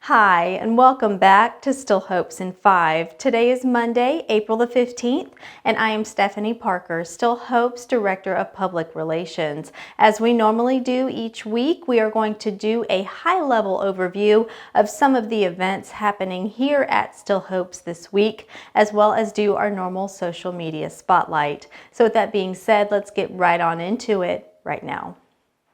Hi, and welcome back to Still Hopes in 5. Today is Monday, April the 15th, and I am Stephanie Parker, Still Hopes Director of Public Relations. As we normally do each week, we are going to do a high-level overview of some of the events happening here at Still Hopes this week, as well as do our normal social media spotlight. So with that being said, let's get right on into it right now.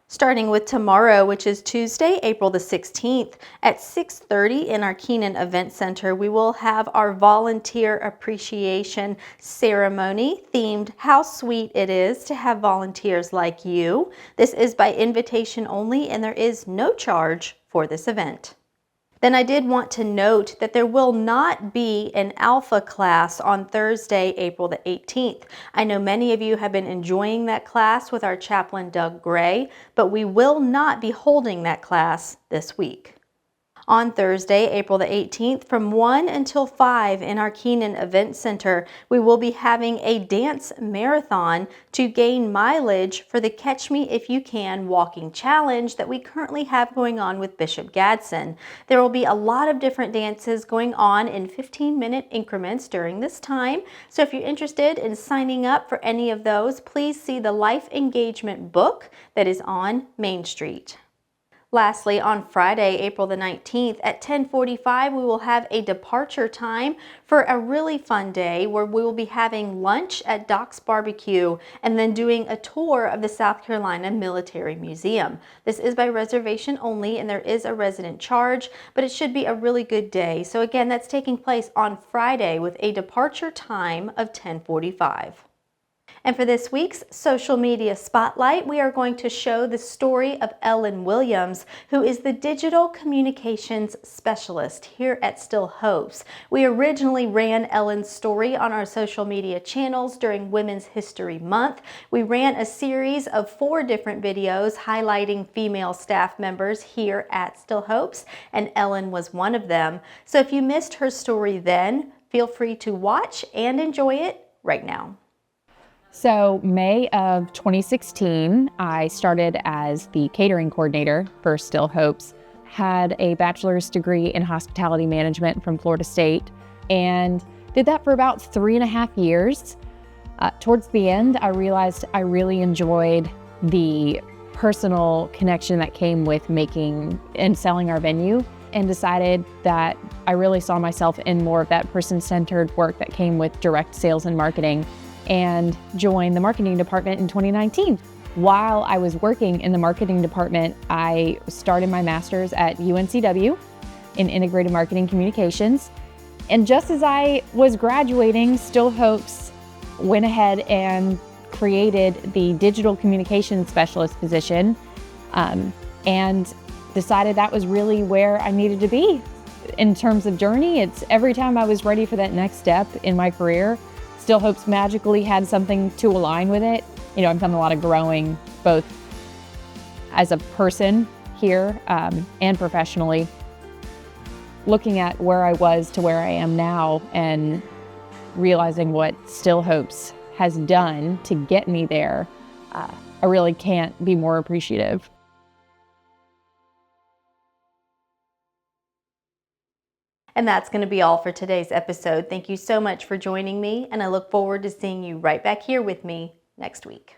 Starting with tomorrow, which is Tuesday, April the 16th, at 6:30 in our Keenan Event Center, we will have our Volunteer Appreciation Ceremony themed How Sweet It Is to Have Volunteers Like You. This is by invitation only, and there is no charge for this event. Then I did want to note that there will not be an Alpha class on Thursday, April the 18th. I know many of you have been enjoying that class with our chaplain, Doug Gray, but we will not be holding that class this week. On Thursday, April the 18th, from 1 until 5 in our Keenan Event Center, we will be having a dance marathon to gain mileage for the Catch Me If You Can walking challenge that we currently have going on with Bishop Gadsden. There will be a lot of different dances going on in 15-minute increments during this time. So if you're interested in signing up for any of those, please see the Life Engagement book that is on Main Street. Lastly, on Friday, April the 19th at 10:45, we will have a departure time for a really fun day where we will be having lunch at Doc's Barbecue and then doing a tour of the South Carolina Military Museum. This is by reservation only, and there is a resident charge, but it should be a really good day. So again, that's taking place on Friday with a departure time of 10:45. And for this week's social media spotlight, we are going to show the story of Ellen Williams, who is the digital communications specialist here at Still Hopes. We originally ran Ellen's story on our social media channels during Women's History Month. We ran a series of 4 different videos highlighting female staff members here at Still Hopes, and Ellen was one of them. So if you missed her story then, feel free to watch and enjoy it right now. So May of 2016, I started as the catering coordinator for Still Hopes, had a bachelor's degree in hospitality management from Florida State, and did that for about 3.5 years. Towards the end, I realized I really enjoyed the personal connection that came with making and selling our venue, and decided that I really saw myself in more of that person-centered work that came with direct sales and marketing, and joined the marketing department in 2019. While I was working in the marketing department, I started my master's at UNCW in integrated marketing communications. And just as I was graduating, Still Hopes went ahead and created the digital communications specialist position, and decided that was really where I needed to be in terms of journey. It's every time I was ready for that next step in my career, Still Hopes magically had something to align with it. You know, I've done a lot of growing, both as a person here and professionally, looking at where I was to where I am now and realizing what Still Hopes has done to get me there. I really can't be more appreciative. And that's going to be all for today's episode. Thank you so much for joining me, and I look forward to seeing you right back here with me next week.